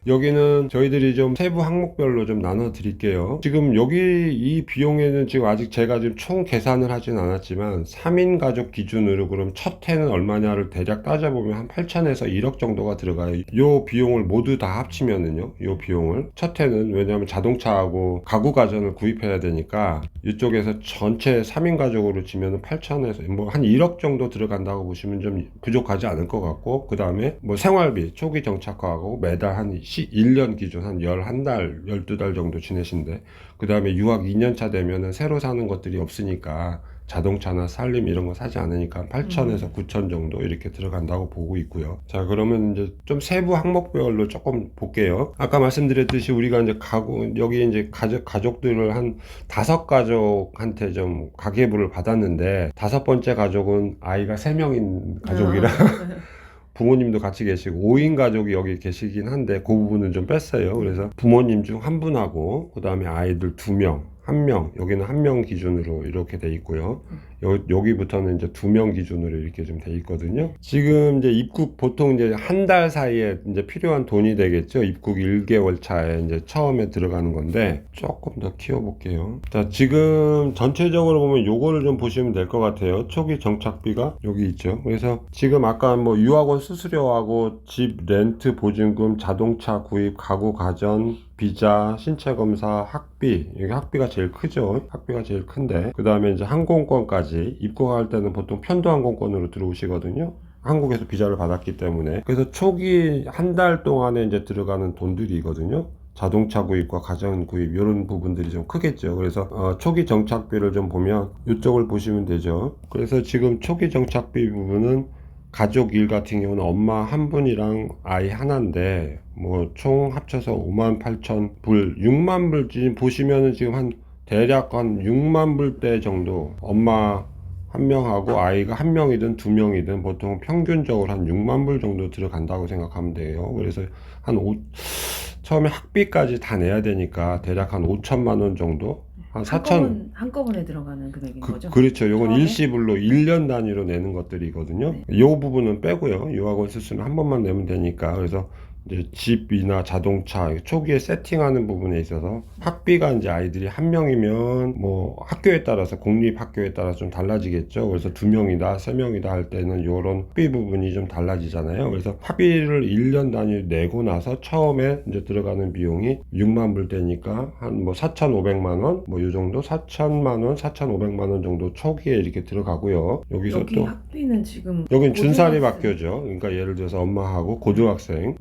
여기는 저희들이 좀 세부 항목별로 좀 나눠 드릴게요. 지금 여기 이 비용에는 지금 아직 제가 지금 총 계산을 하진 않았지만 3인 가족 기준으로 그럼 첫 해는 얼마냐를 대략 따져보면 한 8천에서 1억 정도가 들어가요. 요 비용을 모두 다 합치면은요, 요 비용을 첫 해는, 왜냐하면 자동차하고 가구 가전을 구입해야 되니까 이쪽에서 전체 3인 가족으로 치면은 8천에서 뭐 한 1억 정도 들어간다고 보시면 좀 부족하지 않을 것 같고, 그 다음에 뭐 생활비 초기 정착하고 매달 한 1년 기준 한 11달 12달 정도 지내신데, 그 다음에 유학 2년차 되면은 새로 사는 것들이 없으니까 자동차나 살림 이런 거 사지 않으니까 8천에서 9천 정도 이렇게 들어간다고 보고 있고요. 자, 그러면 이제 좀 세부 항목별로 조금 볼게요. 아까 말씀드렸듯이 우리가 이제 여기 이제 가족들을 한 5가족한테 좀 가계부를 받았는데, 5번째 가족은 아이가 3명인 가족이라 부모님도 같이 계시고 5인 가족이 여기 계시긴 한데 그 부분은 좀 뺐어요. 그래서 부모님 중 한 분하고 그 다음에 아이들 2명, 1명, 여기는 1명 기준으로 이렇게 돼 있고요. 여기부터는 이제 2명 기준으로 이렇게 좀 돼 있거든요. 지금 이제 입국 보통 이제 한 달 사이에 이제 필요한 돈이 되겠죠. 입국 1개월 차에 이제 처음에 들어가는 건데 조금 더 키워볼게요. 자, 지금 전체적으로 보면 요거를 좀 보시면 될 것 같아요. 초기 정착비가 여기 있죠. 그래서 지금 아까 뭐 유학원 수수료하고 집 렌트 보증금, 자동차 구입, 가구 가전, 비자, 신체 검사, 학비, 여기 학비가 제일 크죠. 학비가 제일 큰데, 그 다음에 이제 항공권까지 입국할 때는 보통 편도항공권으로 들어오시거든요. 한국에서 비자를 받았기 때문에. 그래서 초기 한 달 동안에 이제 들어가는 돈들이거든요. 자동차 구입과 가전 구입 이런 부분들이 좀 크겠죠. 그래서 초기 정착비를 좀 보면 이쪽을 보시면 되죠. 그래서 지금 초기 정착비 부분은 가족 일 같은 경우는 엄마 한 분이랑 아이 하나인데 뭐 총 합쳐서 58,000불, 6만 불 지금 보시면은 지금 한 대략 한 6만 불대 정도, 엄마 한 명하고 아이가 한 명이든 2명이든 보통 평균적으로 한 6만 불 정도 들어간다고 생각하면 돼요. 그래서 처음에 학비까지 다 내야 되니까 대략 한 5천만 원 정도, 한 4천. 한꺼번에 들어가는 금액인 거죠? 그렇죠. 요건 처음에? 일시불로 1년 단위로 내는 것들이거든요. 네. 요 부분은 빼고요. 유학원 수수는 한 번만 내면 되니까. 그래서 이제 집이나 자동차 초기에 세팅하는 부분에 있어서 학비가 이제 아이들이 한 명이면 뭐 학교에 따라서 공립 학교에 따라서 좀 달라지겠죠. 그래서 2명이다, 3명이다 할 때는 요런 학비 부분이 좀 달라지잖아요. 그래서 학비를 1년 단위로 내고 나서 처음에 이제 들어가는 비용이 6만 불 되니까 한 뭐 4,500만 원, 뭐 요 정도, 4천만 원, 4,500만 원 정도 초기에 이렇게 들어가고요. 여기서 여기 또 학비는 지금 여긴 준사립 고등학생. 학교죠. 그러니까 예를 들어서 엄마하고 고등학생,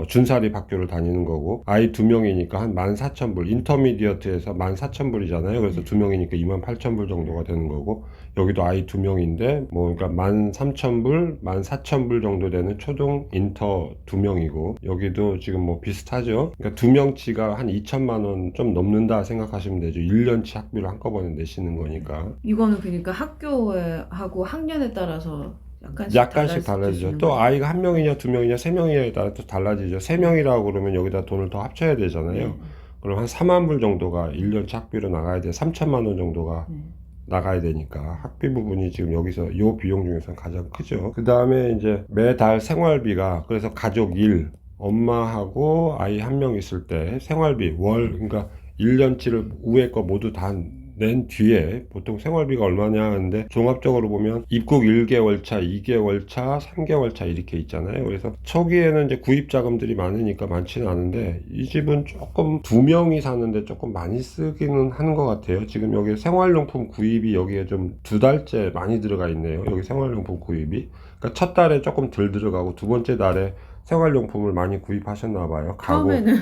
준사립 학교를 다니는 거고, 아이 2명이니까 한 14,000불, 인터미디어트에서 14,000불이잖아요. 그래서 2명이니까 28,000불 정도가 되는 거고, 여기도 아이 2명인데, 뭐, 그러니까 13,000불, 14,000불 정도 되는 초등 인터 2명이고, 여기도 지금 뭐 비슷하죠. 그러니까 2명치가 한 2천만 원 좀 넘는다 생각하시면 되죠. 1년치 학비를 한꺼번에 내시는 거니까. 이거는 그러니까 학교하고 학년에 따라서 약간씩 달라지죠. 또 거예요? 아이가 한 명이냐, 2명이냐, 3명이냐에 따라 또 달라지죠. 3명이라고 그러면 여기다 돈을 더 합쳐야 되잖아요. 네. 그럼 한 4만 불 정도가 1년 학비로 나가야 돼. 3천만 원 정도가 네. 나가야 되니까 학비 부분이 지금 여기서 요 비용 중에서 가장 크죠. 그 다음에 이제 매달 생활비가, 그래서 가족 일, 엄마하고 아이 한 명 있을 때 생활비 그러니까 1년치를 위에 거 모두 다 낸 뒤에 보통 생활비가 얼마냐 하는데, 종합적으로 보면 입국 1개월 차, 2개월 차, 3개월 차 이렇게 있잖아요. 그래서 초기에는 이제 구입 자금들이 많으니까 많지는 않은데, 이 집은 조금 2명이 사는데 조금 많이 쓰기는 하는 것 같아요. 지금 여기 생활용품 구입이 여기에 좀 2달째 많이 들어가 있네요. 여기 생활용품 구입이. 그러니까 첫 달에 조금 덜 들어가고 두 번째 달에 생활용품을 많이 구입하셨나 봐요. 처음에 네.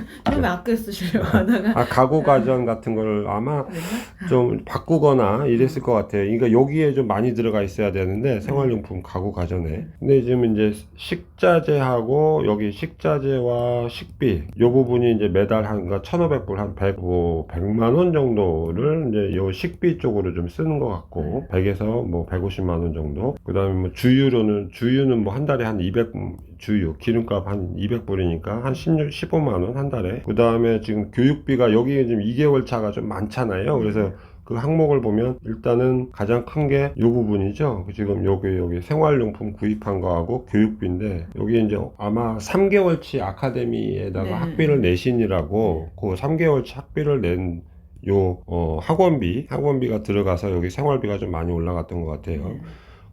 아껴 쓰시려고 하다가 가구 가전 같은 걸 아마 그랬나? 좀 바꾸거나 이랬을 것 같아요. 그러니까 여기에 좀 많이 들어가 있어야 되는데, 생활용품 가구 가전에. 근데 지금 이제 식자재하고 여기 식자재와 식비 요 부분이 이제 매달 한 1,500불, 한 100만 원 정도를 이제 요 식비 쪽으로 좀 쓰는 것 같고, 100에서 뭐 150만 원 정도. 그 다음에 뭐 주유는 뭐 한 달에 한 200, 기름값 한 200불이니까 한 15만 원 한 달에. 그 다음에 지금 교육비가 여기 지금 2개월 차가 좀 많잖아요. 그래서 그 항목을 보면 일단은 가장 큰 게 이 부분이죠. 지금 여기 생활용품 구입한 거하고 교육비인데 여기 이제 아마 3개월치 아카데미에다가 네. 학비를 내신이라고 그 3개월치 학비를 낸 학원비가 들어가서 여기 생활비가 좀 많이 올라갔던 것 같아요. 네.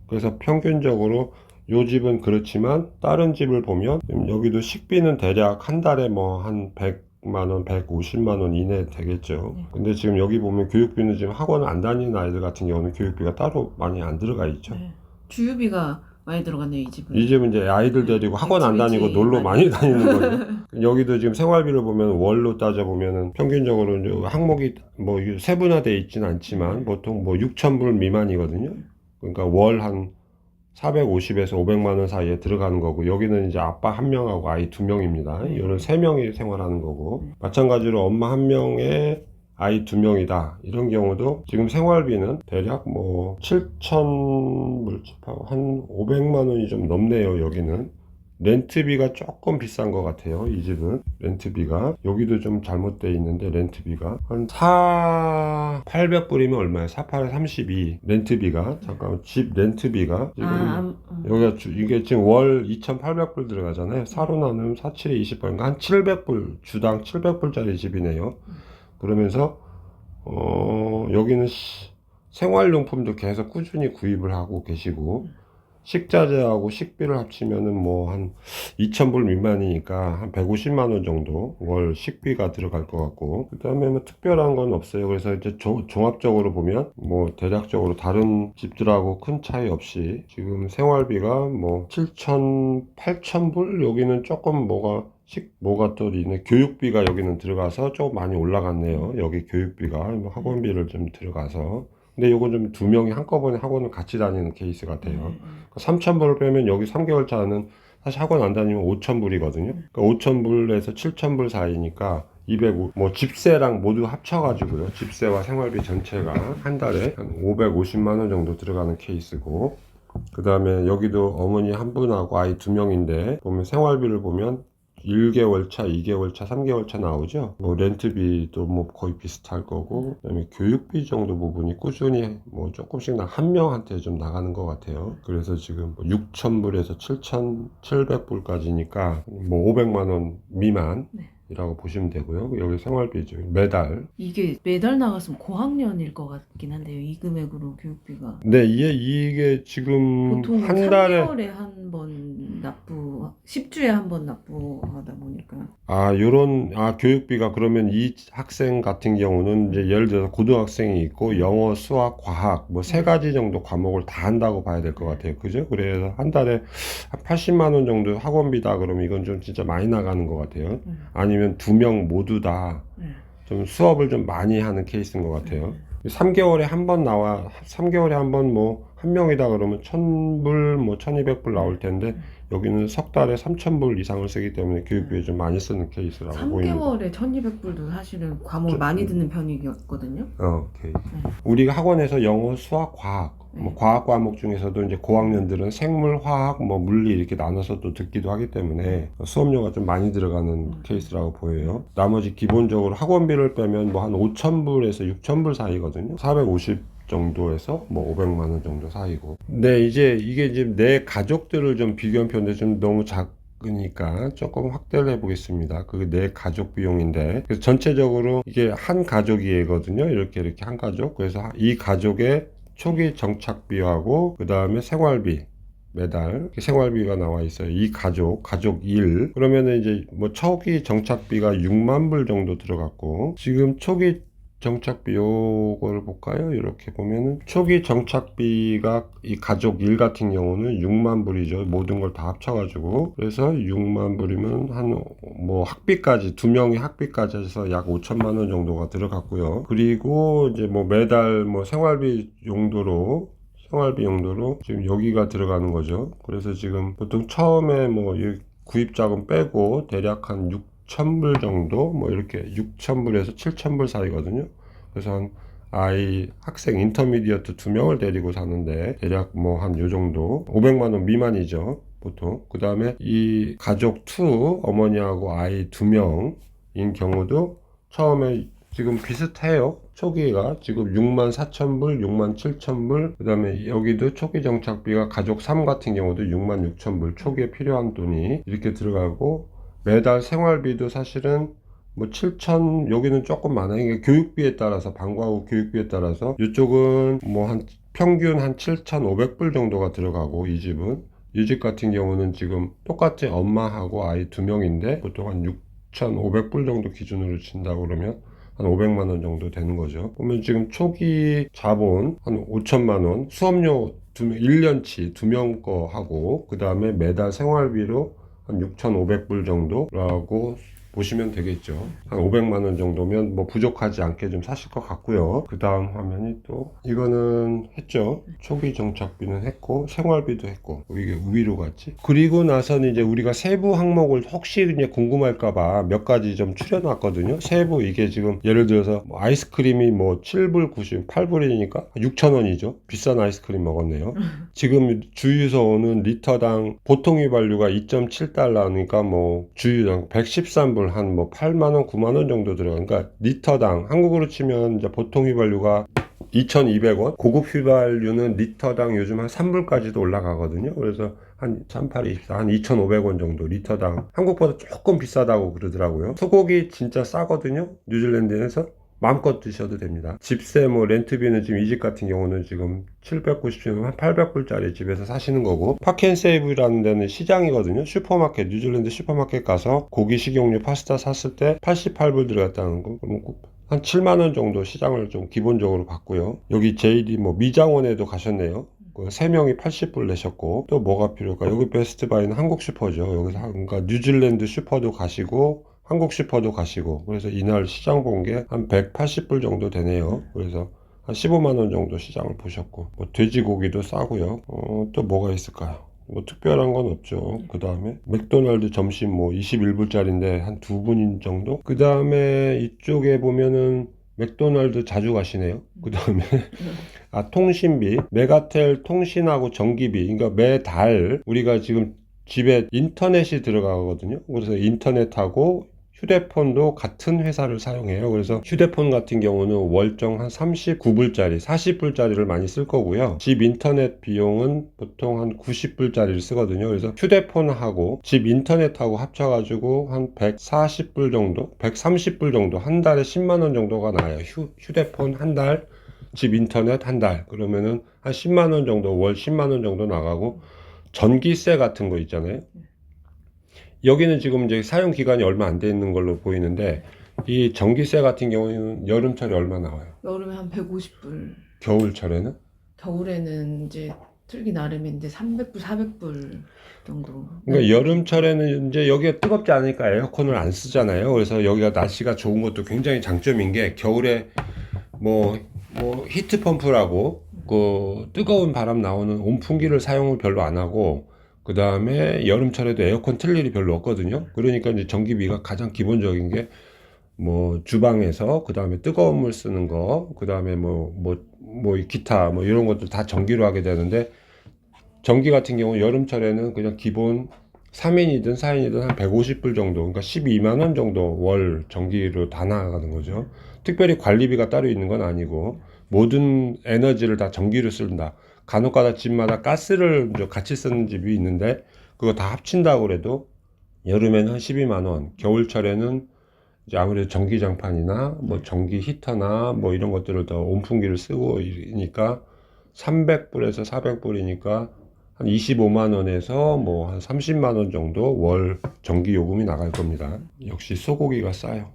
그래서 평균적으로 요 집은 그렇지만 다른 집을 보면 여기도 식비는 대략 한 달에 뭐 한 100만 원, 150만 원 이내 되겠죠. 근데 지금 여기 보면 교육비는 지금 학원을 안 다니는 아이들 같은 경우는 교육비가 따로 많이 안 들어가 있죠. 네. 주유비가 많이 들어갔네요, 이 집은. 이 집은 이제 아이들 데리고 학원 안 다니고 액티비티 놀러 많이 많이 다니는 거죠. 여기도 지금 생활비를 보면 월로 따져보면은 평균적으로 이제 항목이 뭐 세분화되어 있지는 않지만 보통 뭐 6,000불 미만이거든요. 그러니까 월 한 450에서 500만 원 사이에 들어가는 거고 여기는 이제 아빠 한 명하고 아이 두 명입니다. 이런 세 명이 생활하는 거고 마찬가지로 엄마 한 명에 아이 두 명이다. 이런 경우도 지금 생활비는 대략 뭐 7,000불 한 500만 원이 좀 넘네요. 여기는 렌트비가 조금 비싼 것 같아요. 이 집은 렌트비가 여기도 좀 잘못되어 있는데 렌트비가 한 800불이면 얼마예요? 48에 32 렌트비가 잠깐만 집 렌트비가 지금 여기가 이게 지금 월 2,800불 들어가잖아요. 사로 나누면 47에 20불 그러니까 한 700불 주당 700불짜리 집이네요. 그러면서 여기는 생활용품도 계속 꾸준히 구입을 하고 계시고 식자재하고 식비를 합치면은 뭐 한 2,000불 미만이니까 한 150만 원 정도 월 식비가 들어갈 것 같고 그 다음에 뭐 특별한 건 없어요. 그래서 이제 종합적으로 보면 뭐 대략적으로 다른 집들하고 큰 차이 없이 지금 생활비가 뭐 7,000, 8,000불 여기는 조금 뭐가 또 있네. 교육비가 여기는 들어가서 조금 많이 올라갔네요. 여기 교육비가 뭐 학원비를 좀 들어가서 근데 요거 좀 두 명이 한꺼번에 학원을 같이 다니는 케이스 같아요. 3,000불을 빼면 여기 3개월 차는 사실 학원 안 다니면 5,000불이거든요. 그러니까 5,000불에서 7,000불 사이니까 205, 뭐 집세랑 모두 합쳐가지고요. 집세와 생활비 전체가 한 달에 한 550만 원 정도 들어가는 케이스고 그 다음에 여기도 어머니 한 분하고 아이 두 명인데 보면 생활비를 보면 1개월 차, 2개월 차, 3개월 차 나오죠. 뭐 렌트비도 뭐 거의 비슷할 거고, 그다음에 교육비 정도 부분이 꾸준히 뭐 조금씩 한 명한테 좀 나가는 것 같아요. 그래서 지금 6,000불에서 7,700불까지니까 뭐 500만 원 미만. 이라고 보시면 되고요. 여기 생활비죠. 매달. 이게 매달 나갔으면 고학년일 것 같긴 한데요. 이 금액으로 교육비가. 네, 이게 지금 보통 한 달에 3개월에 한 번 납부, 10주에 한 번 납부하다 보니까. 교육비가 그러면 이 학생 같은 경우는 이제 예를 들어서 고등학생이 있고 영어, 수학, 과학 뭐 세 가지 정도 과목을 다 한다고 봐야 될 것 같아요. 그죠? 그래서 한 달에 한 80만 원 정도 학원비다 그러면 이건 좀 진짜 많이 나가는 것 같아요. 아니면 두 명 모두 다 좀 수업을 좀 많이 하는 케이스인 것 같아요. 3개월에 한 번 3개월에 한 번 뭐 한 명이다 그러면 1,000불, 뭐 1,200불 나올 텐데 여기는 석 달에 3,000불 이상을 쓰기 때문에 교육비에 좀 많이 쓰는 케이스라고 보입니다. 3개월에 1,200불도 사실은 과목을 많이 듣는 편이었거든요. 오케이. 우리가 학원에서 영어, 수학, 과학, 뭐 과학 과목 중에서도 이제 고학년들은 생물, 화학, 뭐 물리 이렇게 나눠서 또 듣기도 하기 때문에 수업료가 좀 많이 들어가는 케이스라고 보여요. 나머지 기본적으로 학원비를 빼면 뭐 한 5,000불에서 6,000불 사이거든요. 450 정도에서 뭐 500만 원 정도 사이고. 근데 이게 지금 내 가족들을 좀 비교표인데 좀 너무 작으니까 조금 확대를 해보겠습니다. 그게 내 가족 비용인데 그래서 전체적으로 이게 한 가족이거든요. 이렇게 한 가족. 그래서 이 가족의 초기 정착비하고 그 다음에 생활비 매달 생활비가 나와 있어요. 이 가족 1 그러면은 이제 뭐 초기 정착비가 6만 불 정도 들어갔고 지금 초기 정착비 요거를 볼까요? 이렇게 보면은 초기 정착비가 이 가족 1 같은 경우는 6만 불이죠. 모든 걸 다 합쳐가지고 그래서 6만 불이면 한 뭐 학비까지 두 명이 학비까지 해서 약 5천만 원 정도가 들어갔고요. 그리고 이제 뭐 매달 뭐 생활비 용도로 지금 여기가 들어가는 거죠. 그래서 지금 보통 처음에 뭐 구입자금 빼고 대략 한 6,000불 정도 뭐 이렇게 6,000불에서 7,000불 사이거든요. 그래서 한 학생 인터미디어트 2명을 데리고 사는데 대략 뭐 한 요 정도 500만 원 미만이죠. 보통. 그 다음에 이 가족 2 어머니하고 아이 2명인 경우도 처음에 지금 비슷해요. 초기가 지금 64,000불, 67,000불. 그 다음에 여기도 초기 정착비가 가족 3 같은 경우도 66,000불. 초기에 필요한 돈이 이렇게 들어가고, 매달 생활비도 사실은 뭐 7,000, 여기는 조금 많아요. 이게 교육비에 따라서, 방과 후 교육비에 따라서 이쪽은 뭐 한 평균 한 7,500불 정도가 들어가고, 이 집은. 이 집 같은 경우는 지금 똑같이 엄마하고 아이 2명인데 보통 한 6,500불 정도 기준으로 친다고 그러면 한 500만 원 정도 되는 거죠. 보면 지금 초기 자본 한 5천만 원, 수업료 1년치 2명 거 하고, 그 다음에 매달 생활비로 한 6,500불 정도라고 보시면 되겠죠. 한 500만 원 정도면 뭐 부족하지 않게 좀 사실 것 같고요. 그 다음 화면이 또 이거는 했죠. 초기 정착비는 했고 생활비도 했고, 이게 위로 갔지. 그리고 나서는 이제 우리가 세부 항목을 혹시 이제 궁금할까봐 몇 가지 좀 추려놨거든요. 세부 이게 지금 예를 들어서 뭐 아이스크림이 뭐 7불 90, 8불이니까 6,000원이죠. 비싼 아이스크림 먹었네요. 지금 주유소 오는 리터당 보통 휘발유가 2.7달러니까 뭐 주유당 113불 한 뭐 8만원, 9만원 정도 들어가. 그러니까 리터당 한국으로 치면 이제 보통 휘발유가 2,200원, 고급 휘발유는 리터당 요즘 한 3불까지도 올라가거든요. 그래서 한 3824, 한 2,500원 정도 리터당. 한국보다 조금 비싸다고 그러더라고요. 소고기 진짜 싸거든요. 뉴질랜드에서. 마음껏 드셔도 됩니다. 집세 뭐 렌트비는 지금 이 집 같은 경우는 지금 790원, 한 800불짜리 집에서 사시는 거고, 파켄세이브라는 데는 시장이거든요. 슈퍼마켓, 뉴질랜드 슈퍼마켓 가서 고기, 식용유, 파스타 샀을 때 88불 들어갔다는 거. 한 7만원 정도 시장을 좀 기본적으로 받고요. 여기 JD 뭐 미장원에도 가셨네요. 3명이 80불 내셨고, 또 뭐가 필요할까? 여기 베스트바이는 한국 슈퍼죠. 여기서 그러니까 뉴질랜드 슈퍼도 가시고 한국 슈퍼도 가시고, 그래서 이날 시장 본 게 한 180불 정도 되네요. 그래서 한 15만 원 정도 시장을 보셨고, 뭐 돼지고기도 싸고요. 또 뭐가 있을까요? 뭐 특별한 건 없죠. 그 다음에 맥도날드 점심 뭐 21불짜리인데 한 2분 정도? 그 다음에 이쪽에 보면은 맥도날드 자주 가시네요. 그 다음에 통신비, 메가텔 통신하고 전기비, 그러니까 매달 우리가 지금 집에 인터넷이 들어가거든요. 그래서 인터넷하고 휴대폰도 같은 회사를 사용해요. 그래서 휴대폰 같은 경우는 월정 한 39불짜리, 40불짜리를 많이 쓸 거고요. 집 인터넷 비용은 보통 한 90불짜리를 쓰거든요. 그래서 휴대폰하고 집 인터넷하고 합쳐가지고 한 140불 정도, 130불 정도, 한 달에 10만 원 정도가 나요. 휴대폰 한 달, 집 인터넷 한 달. 그러면은 한 10만 원 정도, 월 10만 원 정도 나가고, 전기세 같은 거 있잖아요. 여기는 지금 이제 사용 기간이 얼마 안 돼 있는 걸로 보이는데, 이 전기세 같은 경우는 여름철에 얼마 나와요? 여름에 한 150불. 겨울철에는? 겨울에는 이제 틀기 나름인데 300불, 400불 정도. 그러니까 여름철에는 이제 여기가 뜨겁지 않으니까 에어컨을 안 쓰잖아요. 그래서 여기가 날씨가 좋은 것도 굉장히 장점인 게, 겨울에 뭐 히트 펌프라고 그 뜨거운 바람 나오는 온풍기를 사용을 별로 안 하고, 그 다음에 여름철에도 에어컨 틀 일이 별로 없거든요. 그러니까 이제 전기비가 가장 기본적인 게 뭐 주방에서, 그 다음에 뜨거운 물 쓰는 거, 그 다음에 기타 뭐 이런 것들 다 전기로 하게 되는데, 전기 같은 경우 여름철에는 그냥 기본 3인이든 4인이든 한 150불 정도, 그러니까 12만 원 정도 월 전기로 다 나가는 거죠. 특별히 관리비가 따로 있는 건 아니고 모든 에너지를 다 전기로 쓴다. 간혹가다 집마다 가스를 같이 쓰는 집이 있는데 그거 다 합친다고 그래도 여름에는 한 12만 원, 겨울철에는 이제 아무래도 전기장판이나 뭐 전기 히터나 뭐 이런 것들을 더 온풍기를 쓰고 이니까 300불에서 400불이니까 한 25만 원에서 뭐 한 30만 원 정도 월 전기 요금이 나갈 겁니다. 역시 소고기가 싸요.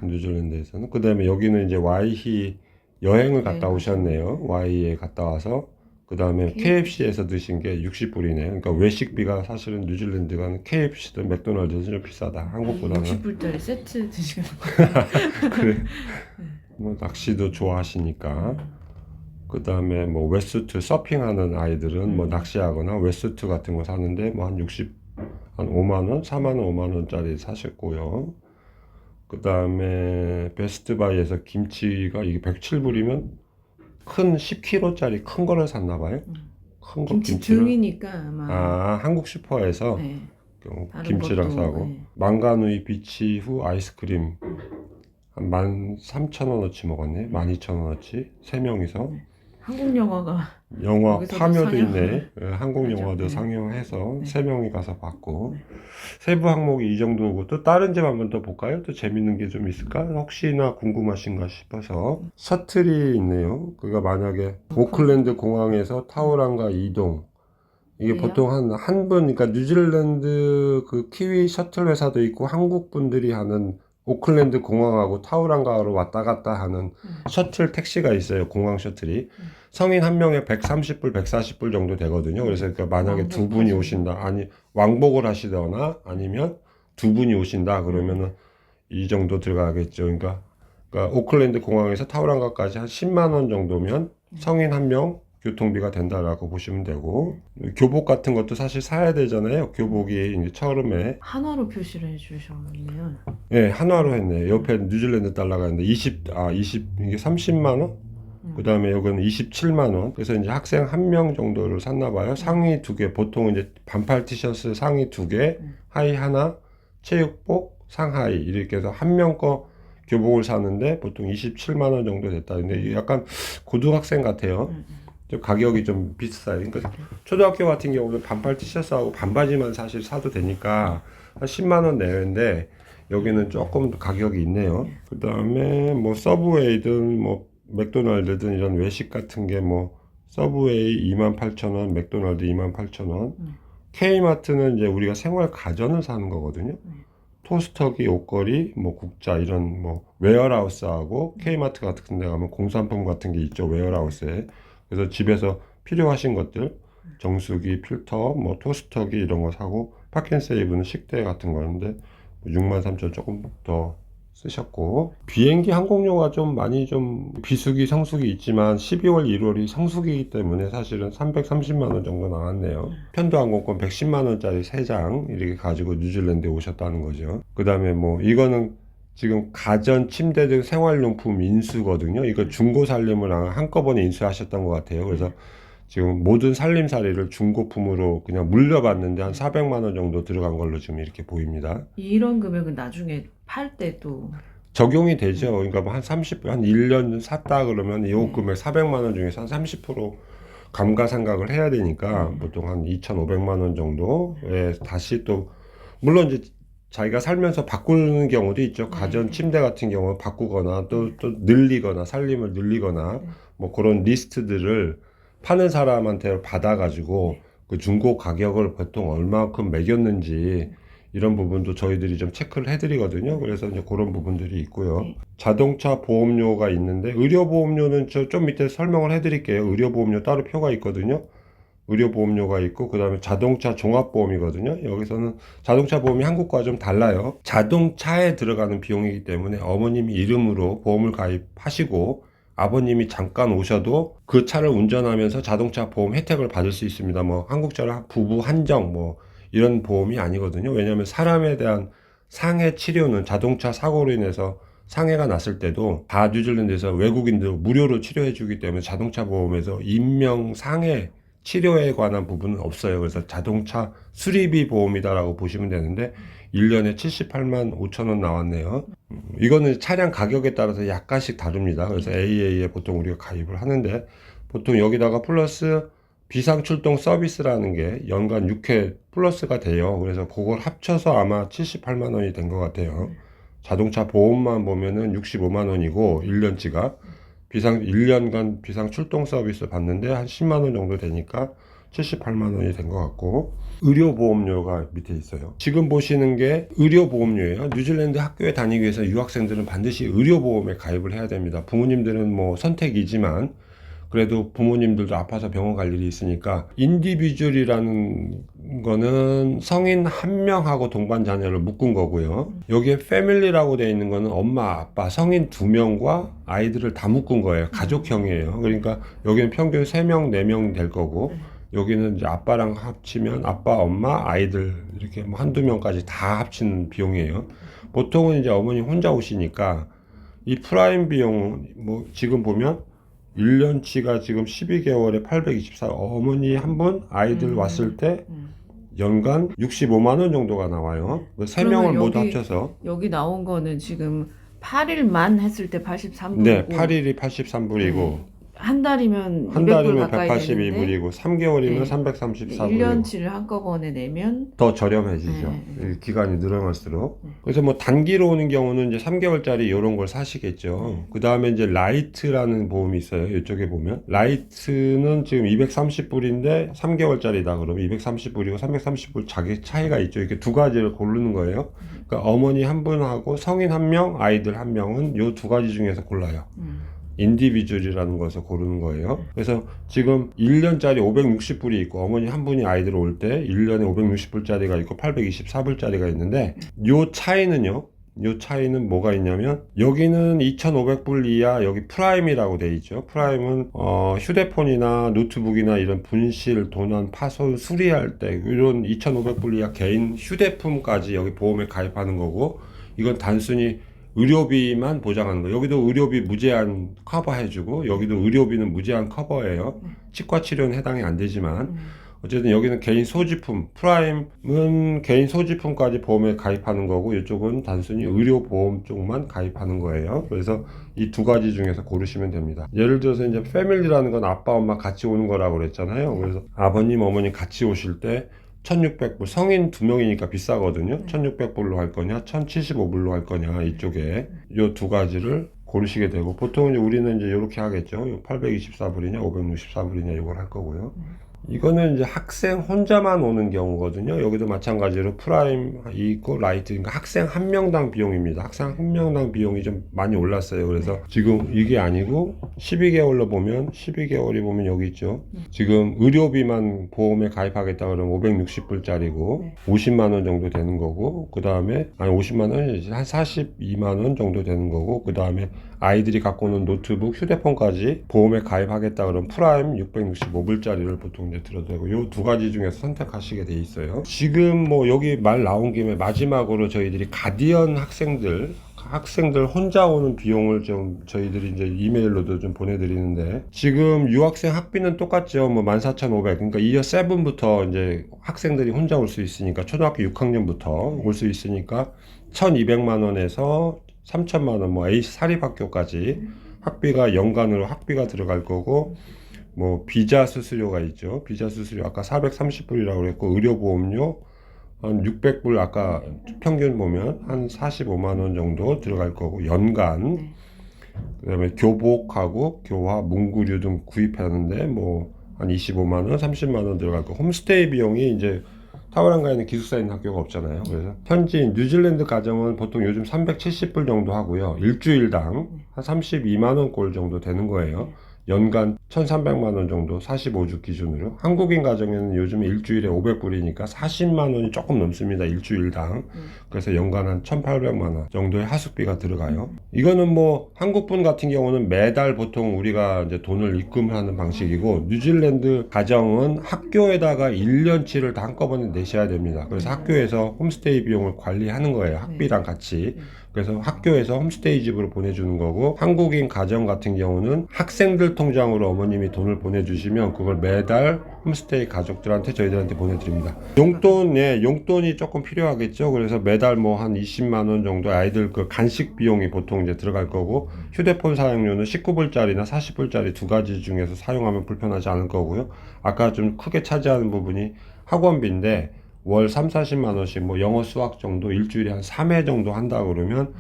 뉴질랜드에서는. 그 다음에 여기는 이제 와이히 여행을 갔다 오셨네요. 와이에 갔다 와서 그 다음에 KFC에서 드신 게 60불이네요. 그러니까 외식비가 사실은 뉴질랜드가 KFC든 맥도날드든 좀 비싸다. 한국보다는. 60불짜리 세트 드시는 그래. 뭐 낚시도 좋아하시니까. 그 다음에 뭐 웨스트 서핑하는 아이들은 뭐 낚시하거나 웨스트 같은 거 사는데 뭐 한 5만원, 4만원, 5만원짜리 사셨고요. 그 다음에 베스트바이에서 김치가 이게 107불이면 큰 10kg짜리 큰 거를 샀나봐요. 큰 거 김치 김치를. 등이니까 아마. 한국 슈퍼에서 네. 김치랑 것도, 사고. 네. 망가누이 비치 후 아이스크림 한 13,000원어치 먹었네. 12,000원어치. 3명이서. 한국 영화가 영화 여기서도 파묘도 상영? 있네. 예, 한국 맞아. 영화도 네. 상영해서 네. 3명이 가서 봤고. 네. 세부 항목이 이 정도고 또 다른 점 한번 더 볼까요? 또 재밌는 게 좀 있을까? 혹시나 궁금하신가 싶어서. 셔틀이 있네요. 그가 만약에 오클랜드 공항에서 타우랑가 이동. 이게 왜요? 보통 한 분, 그러니까 뉴질랜드 그 키위 셔틀 회사도 있고 한국 분들이 하는 오클랜드 공항하고 타우랑가로 왔다 갔다 하는 셔틀 택시가 있어요. 공항 셔틀이. 성인 한 명에 130불, 140불 정도 되거든요. 그래서 그러니까 만약에 두 분이 오신다. 아니, 왕복을 하시거나 아니면 두 분이 오신다. 그러면은 이 정도 들어가겠죠. 그러니까 오클랜드 공항에서 타우랑가까지 한 10만 원 정도면 성인 한 명 교통비가 된다라고 보시면 되고, 교복 같은 것도 사실 사야 되잖아요. 교복이 이제 처음에 한화로 표시를 해주셨네요. 예, 한화로 했네. 옆에 뉴질랜드 달러가 있는데 20 이게 30만 원? 그다음에 여기는 27만 원. 그래서 이제 학생 한 명 정도를 샀나 봐요. 상의 두 개. 보통 이제 반팔 티셔츠 상의 두 개, 하의 하나, 체육복, 상하의 이렇게 해서 한 명 거 교복을 사는데 보통 27만 원 정도 됐다. 근데 이게 약간 고등학생 같아요. 좀 가격이 좀 비싸요. 그러니까 초등학교 같은 경우는 반팔 티셔츠하고 반바지만 사실 사도 되니까 한 10만 원 내외인데 여기는 조금 가격이 있네요. 그 다음에 뭐 서브웨이든 뭐 맥도날드든 이런 외식 같은 게 뭐 서브웨이 28,000원, 맥도날드 28,000원. K마트는 이제 우리가 생활 가전을 사는 거거든요. 토스터기, 옷걸이, 뭐 국자 이런 뭐 웨어하우스하고 K마트 같은 데 가면 공산품 같은 게 있죠. 웨어하우스에. 그래서 집에서 필요하신 것들 정수기, 필터, 뭐 토스터기 이런 거 사고 파켄세이브는 식대 같은 거였는데 63,000 조금 더 쓰셨고 비행기 항공료가 좀 많이 좀 비수기 성수기 있지만 12월 1월이 성수기이기 때문에 사실은 330만 원 정도 나왔네요. 편도항공권 110만 원짜리 3장 이렇게 가지고 뉴질랜드에 오셨다는 거죠. 그 다음에 뭐 이거는 지금 가전, 침대 등 생활용품 인수거든요. 이거 중고 살림을 한꺼번에 인수하셨던 것 같아요. 그래서 지금 모든 살림살이를 중고품으로 그냥 물려받는데 한 400만 원 정도 들어간 걸로 지금 이렇게 보입니다. 이런 금액은 나중에 팔 때도 적용이 되죠. 그러니까 뭐 한 1년 샀다 그러면 이 금액 400만 원 중에서 한 30% 감가상각을 해야 되니까 보통 한 2,500만 원 정도에 다시 또 물론 이제 자기가 살면서 바꾸는 경우도 있죠. 가전 침대 같은 경우 바꾸거나 또 늘리거나 살림을 늘리거나 뭐 그런 리스트들을 파는 사람한테 받아가지고 그 중고 가격을 보통 얼마큼 매겼는지 이런 부분도 저희들이 좀 체크를 해드리거든요. 그래서 이제 그런 부분들이 있고요. 자동차 보험료가 있는데 의료보험료는 좀 밑에 설명을 해드릴게요. 의료보험료 따로 표가 있거든요. 의료보험료가 있고 그 다음에 자동차 종합보험이거든요. 여기서는 자동차 보험이 한국과 좀 달라요. 자동차에 들어가는 비용이기 때문에 어머님 이름으로 보험을 가입하시고 아버님이 잠깐 오셔도 그 차를 운전하면서 자동차 보험 혜택을 받을 수 있습니다. 뭐 한국처럼 부부 한정 뭐 이런 보험이 아니거든요. 왜냐하면 사람에 대한 상해 치료는 자동차 사고로 인해서 상해가 났을 때도 다 뉴질랜드에서 외국인들 무료로 치료해 주기 때문에 자동차 보험에서 인명 상해 치료에 관한 부분은 없어요. 그래서 자동차 수리비 보험이다라고 보시면 되는데 1년에 78만 5천 원 나왔네요. 이거는 차량 가격에 따라서 약간씩 다릅니다. 그래서 AA에 보통 우리가 가입을 하는데 보통 여기다가 플러스 비상출동 서비스라는 게 연간 6회 플러스가 돼요. 그래서 그걸 합쳐서 아마 78만 원이 된 것 같아요. 자동차 보험만 보면은 65만 원이고 1년치가 1년간 비상 출동 서비스 받는데 한 10만 원 정도 되니까 78만 원이 된 것 같고 의료보험료가 밑에 있어요. 지금 보시는 게 의료보험료예요. 뉴질랜드 학교에 다니기 위해서 유학생들은 반드시 의료보험에 가입을 해야 됩니다. 부모님들은 뭐 선택이지만 그래도 부모님들도 아파서 병원 갈 일이 있으니까 인디비주얼이라는 거는 성인 한 명하고 동반 자녀를 묶은 거고요. 여기에 패밀리라고 되어 있는 거는 엄마, 아빠, 성인 2명과 아이들을 다 묶은 거예요. 가족형이에요. 그러니까 여기는 평균 3명, 4명 될 거고 여기는 이제 아빠랑 합치면 아빠, 엄마, 아이들 이렇게 뭐 한두 명까지 다 합친 비용이에요. 보통은 이제 어머니 혼자 오시니까 이 프라임 비용 뭐 지금 보면 1년치가 지금 12개월에 824 어머니 한 분 아이들 왔을 때 연간 65만 원 정도가 나와요. 그 3명을 그러면 모두 여기- 합쳐서 여기 나온 거는 지금 8일만 했을 때 83불이고 네, 8일이 83불이고 한 달이면 한 200불 달이면 가까이 되는데 182불이고 3개월이면 네. 334불이고 1년치를 한꺼번에 내면 더 저렴해지죠. 네. 이 기간이 늘어날수록. 그래서 뭐 단기로 오는 경우는 이제 3개월짜리 이런 걸 사시겠죠. 그 다음에 이제 라이트라는 보험이 있어요. 이쪽에 보면. 라이트는 지금 230불인데 3개월짜리다. 그러면 230불이고 330불 자기 차이가 있죠. 이렇게 두 가지를 고르는 거예요. 그러니까 어머니 한 분하고 성인 한 명, 아이들 한 명은 요 두 가지 중에서 골라요. 인디비주얼이라는 것을 고르는 거예요. 그래서 지금 1년짜리 560불이 있고 어머니 한 분이 아이들 올 때 1년에 560불짜리가 있고 824불짜리가 있는데 요 차이는요. 요 차이는 뭐가 있냐면 여기는 2,500불 이하 여기 프라임이라고 돼 있죠. 프라임은 휴대폰이나 노트북이나 이런 분실, 도난, 파손 수리할 때 이런 2,500불 이하 개인 휴대폰까지 여기 보험에 가입하는 거고 이건 단순히 의료비만 보장하는 거. 여기도 의료비 무제한 커버해주고 여기도 의료비는 무제한 커버예요. 치과 치료는 해당이 안 되지만 어쨌든 여기는 개인 소지품, 프라임은 개인 소지품까지 보험에 가입하는 거고 이쪽은 단순히 의료보험 쪽만 가입하는 거예요. 그래서 이 두 가지 중에서 고르시면 됩니다. 예를 들어서 이제 패밀리라는 건 아빠, 엄마 같이 오는 거라고 그랬잖아요. 그래서 아버님, 어머니 같이 오실 때 1,600불, 성인 2명이니까 비싸거든요. 1,600불로 할 거냐, 1,075불로 할 거냐, 이쪽에 요 두 가지를 고르시게 되고, 보통 이제 우리는 이제 이렇게 하겠죠. 824불이냐, 564불이냐, 이걸 할 거고요. 이거는 이제 학생 혼자만 오는 경우거든요. 여기도 마찬가지로 프라임 있고 라이트, 그러니까 학생 한 명당 비용입니다. 학생 한 명당 비용이 좀 많이 올랐어요. 그래서 지금 이게 아니고 12개월로 보면 12개월이 보면 여기 있죠. 지금 의료비만 보험에 가입하겠다 그러면 560불짜리고 50만 원 정도 되는 거고 그 다음에 아니 50만 원이 한 42만 원 정도 되는 거고 그 다음에 아이들이 갖고 오는 노트북, 휴대폰까지 보험에 가입하겠다 그러면 프라임 665불짜리를 보통 이제 들어도 되고 요 두 가지 중에서 선택하시게 돼 있어요. 지금 뭐 여기 말 나온 김에 마지막으로 저희들이 가디언 학생들 혼자 오는 비용을 좀 저희들이 이제 이메일로도 좀 보내드리는데 지금 유학생 학비는 똑같죠. 뭐 14,500. 그러니까 이어 7부터 이제 학생들이 혼자 올 수 있으니까 초등학교 6학년부터 올 수 있으니까 1,200만 원에서 3,000만 원, 뭐 A 사립학교까지 학비가 연간으로 학비가 들어갈 거고 뭐 비자 수수료가 있죠. 비자 수수료 아까 430불이라고 그랬고 의료보험료 한 600불 아까 평균 보면 한 45만 원 정도 들어갈 거고 연간 그다음에 교복하고 교화, 문구류 등 구입하는데 뭐 한 25만 원, 30만 원 들어갈 거. 홈스테이 비용이 이제 타워랑가에 있는 기숙사 있는 학교가 없잖아요. 그래서 현지 뉴질랜드 가정은 보통 요즘 370불 정도 하고요. 일주일당 한 32만 원 꼴 정도 되는 거예요. 연간 1,300만 원 정도 45주 기준으로. 한국인 가정에는 요즘 일주일에 500불이니까 40만 원이 조금 넘습니다. 일주일당. 그래서 연간 한 1,800만 원 정도의 하숙비가 들어가요. 이거는 뭐 한국분 같은 경우는 매달 보통 우리가 이제 돈을 입금하는 방식이고 뉴질랜드 가정은 학교에다가 1년치를 다 한꺼번에 내셔야 됩니다. 그래서 학교에서 홈스테이 비용을 관리하는 거예요. 학비랑 같이. 그래서 학교에서 홈스테이 집으로 보내주는 거고 한국인 가정 같은 경우는 학생들 통장으로 어머님이 돈을 보내주시면 그걸 매달 홈스테이 가족들한테 저희들한테 보내드립니다. 용돈이 조금 필요하겠죠. 그래서 매달 뭐 한 20만 원 정도 아이들 그 간식 비용이 보통 이제 들어갈 거고 휴대폰 사용료는 19불짜리나 40불짜리 두 가지 중에서 사용하면 불편하지 않을 거고요. 아까 좀 크게 차지하는 부분이 학원비인데 월 3, 40만 원씩 뭐 영어 수학 정도 일주일에 한 3회 정도 한다 그러면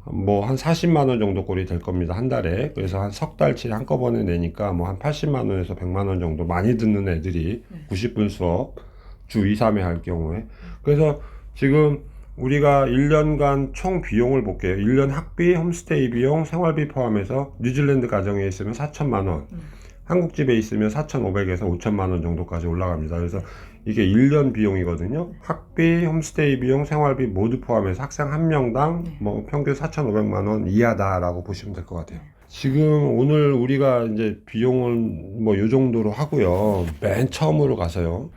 뭐 한 40만 원 정도 꼴이 될 겁니다. 한 달에. 그래서 한 석 달치 한꺼번에 내니까 뭐 한 80만 원에서 100만 원 정도 많이 듣는 애들이 90분 수업 주 2, 3회 할 경우에. 그래서 지금 우리가 1년간 총 비용을 볼게요. 1년 학비, 홈스테이 비용, 생활비 포함해서 뉴질랜드 가정에 있으면 4천만 원. 한국 집에 있으면 4,500에서 5천만 원 정도까지 올라갑니다. 그래서 이게 1년 비용이거든요. 학비, 홈스테이 비용, 생활비 모두 포함해서 학생 한 명당 뭐 평균 4,500만 원 이하다라고 보시면 될 것 같아요. 지금 오늘 우리가 이제 비용을 뭐 요 정도로 하고요. 맨 처음으로 가서요.